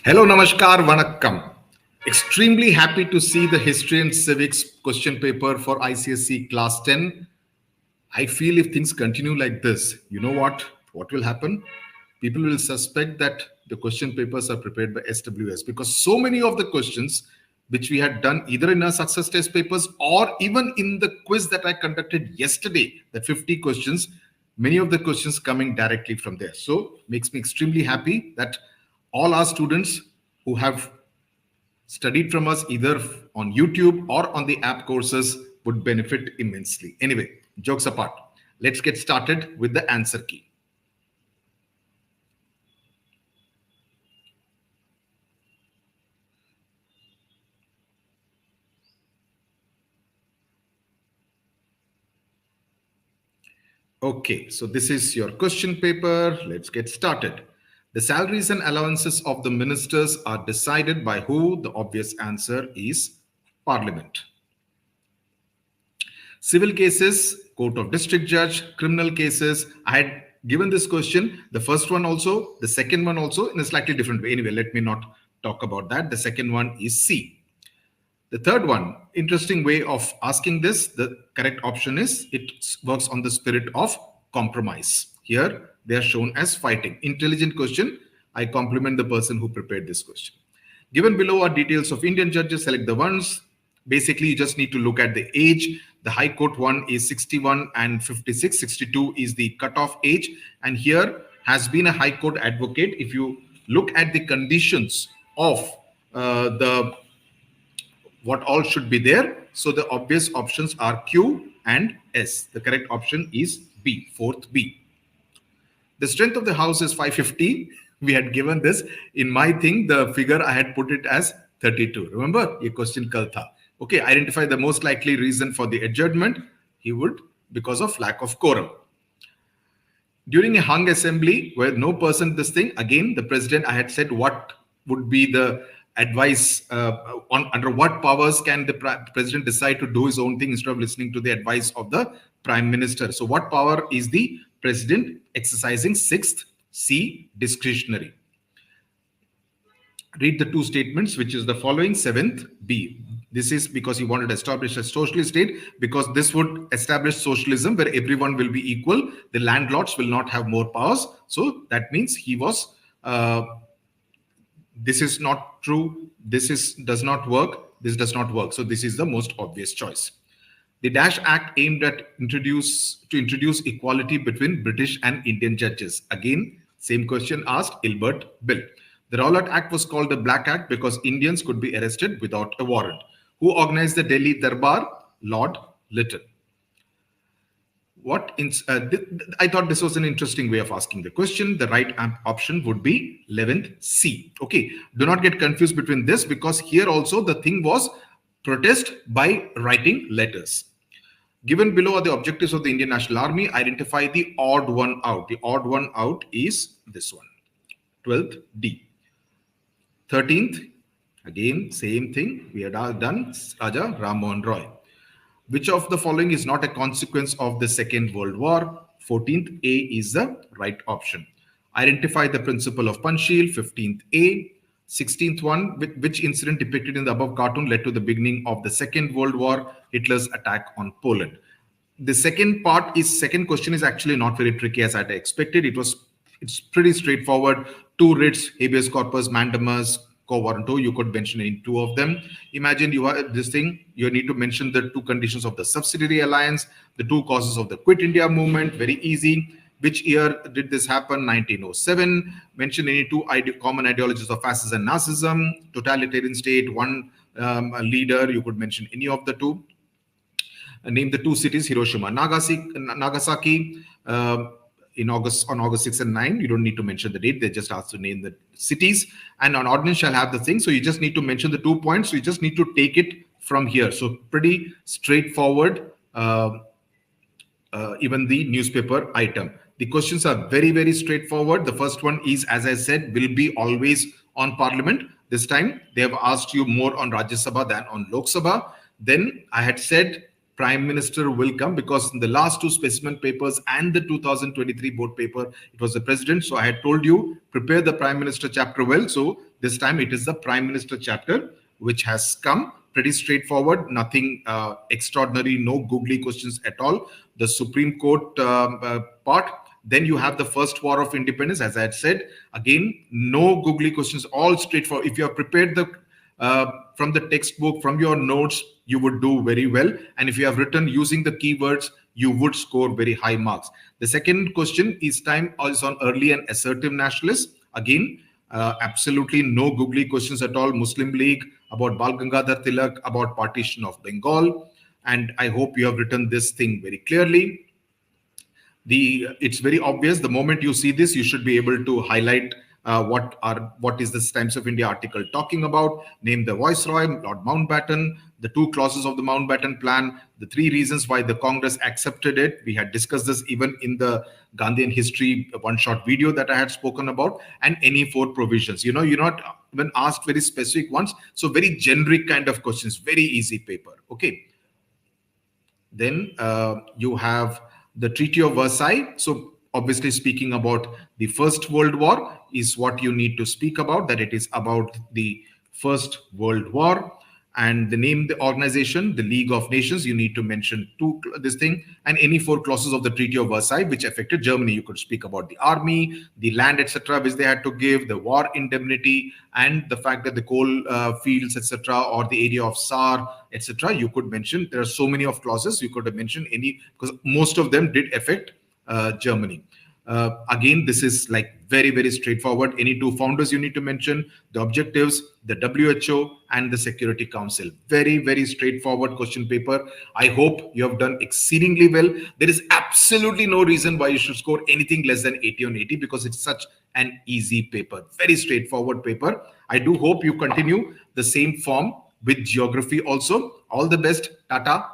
Hello, Namaskar, Vanakkam. Extremely happy to see the History and Civics question paper for ICSE Class 10. I feel if things continue like this, you know what? What will happen? People will suspect that the question papers are prepared by SWS because so many of the questions which we had done either in our success test papers or even in the quiz that I conducted yesterday, that 50 questions, many of the questions coming directly from there. So makes me extremely happy that all our students who have studied from us either on YouTube or on the app courses would benefit immensely. Anyway, jokes apart, let's get started with the answer key. Okay, so this is your question paper. Let's get started. The salaries and allowances of the ministers are decided by who? The obvious answer is Parliament. Civil cases, Court of District Judge, criminal cases. I had given this question, the first one also, the second one also, in a slightly different way. Anyway, let me not talk about that. The second one is C. The third one, interesting way of asking this, the correct option is it works on the spirit of compromise. Here, they are shown as fighting. Intelligent question. I compliment the person who prepared this question. Given below are details of Indian judges, select the ones. Basically, you just need to look at the age. The High Court one is 61 and 56. 62 is the cutoff age. And here has been a High Court advocate. If you look at the conditions of the what all should be there. So the obvious options are Q and S. The correct option is B, fourth B. The strength of the house is 550. We had given this. In my thing, the figure I had put it as 32. Remember, a question kal tha. Okay, identify the most likely reason for the adjournment. He would, because of lack of quorum. During a hung assembly where no person this thing, again, the president, I had said what would be the advice on under what powers can the president decide to do his own thing instead of listening to the advice of the prime minister. So what power is the president exercising? Sixth, C, discretionary. Read the two statements, which is the following. Seventh, B. This is because he wanted to establish a socialist state, because this would establish socialism where everyone will be equal. The landlords will not have more powers. So that means he was this is not true, does not work, this does not work. So this is the most obvious choice. The Dash Act aimed at introduce equality between British and Indian judges. Again, same question asked, Ilbert Bill. The Rowlatt Act was called the Black Act because Indians could be arrested without a warrant. Who organized the Delhi Darbar? Lord Lytton. I thought this was an interesting way of asking the question. The right option would be 11th C. Okay, do not get confused between this, because here also the thing was protest by writing letters. Given below are the objectives of the Indian National Army. Identify the odd one out. The odd one out is this one, 12th D. 13th, again, same thing. We had done Raja Ram Mohan Roy. Which of the following is not a consequence of the Second World War? 14th A is the right option. Identify the principle of Panchsheel. 15th A. 16th one, which incident depicted in the above cartoon led to the beginning of the Second World War? Hitler's attack on Poland. The second question is actually not very tricky as I had expected. It's pretty straightforward. Two writs, habeas corpus, mandamus, quo warranto. You could mention any two of them. Imagine you have this thing. You need to mention the two conditions of the subsidiary alliance, the two causes of the Quit India movement. Very easy. Which year did this happen? 1907. Mention any two common ideologies of fascism and Nazism. Totalitarian state, one leader. You could mention any of the two. Name the two cities, Hiroshima, Nagasaki. On August 6 and 9, you don't need to mention the date. They just ask to name the cities. And an ordinance shall have the thing. So you just need to mention the 2 points. So you just need to take it from here. So pretty straightforward, even the newspaper item. The questions are very, very straightforward. The first one is, as I said, will be always on Parliament. This time, they have asked you more on Rajya Sabha than on Lok Sabha. Then I had said Prime Minister will come, because in the last two specimen papers and the 2023 board paper, it was the president. So I had told you, prepare the Prime Minister chapter well. So this time it is the Prime Minister chapter which has come. Pretty straightforward, nothing extraordinary, no googly questions at all. The Supreme Court part. Then you have the First War of Independence, as I had said. Again, no googly questions, all straightforward. If you have prepared the from the textbook, from your notes, you would do very well. And if you have written using the keywords, you would score very high marks. The second question is on early and assertive nationalists. Again, absolutely no googly questions at all. Muslim League, about Bal Gangadhar Tilak, about partition of Bengal. And I hope you have written this thing very clearly. It's very obvious. The moment you see this, you should be able to highlight what is this Times of India article talking about. Name the Viceroy, Lord Mountbatten, the two clauses of the Mountbatten Plan, the three reasons why the Congress accepted it. We had discussed this even in the Gandhian history one-shot video that I had spoken about, and any four provisions. You're not even asked very specific ones. So very generic kind of questions, very easy paper. Okay. Then you have the Treaty of Versailles. So obviously speaking about the First World War is what you need to speak about, that it is about the First World War. And the name, the organization, the League of Nations, you need to mention this thing, and any four clauses of the Treaty of Versailles which affected Germany. You could speak about the army, the land, etc., which they had to give, the war indemnity, and the fact that the coal fields, etc., or the area of Saar, etc., you could mention. There are so many of clauses, you could have mentioned any, because most of them did affect Germany. Again, this is like very, very straightforward. Any two founders you need to mention, the objectives, the WHO, and the Security Council. Very, very straightforward question paper. I hope you have done exceedingly well. There is absolutely no reason why you should score anything less than 80 on 80, because it's such an easy paper. Very straightforward paper. I do hope you continue the same form with geography also. All the best. Tata.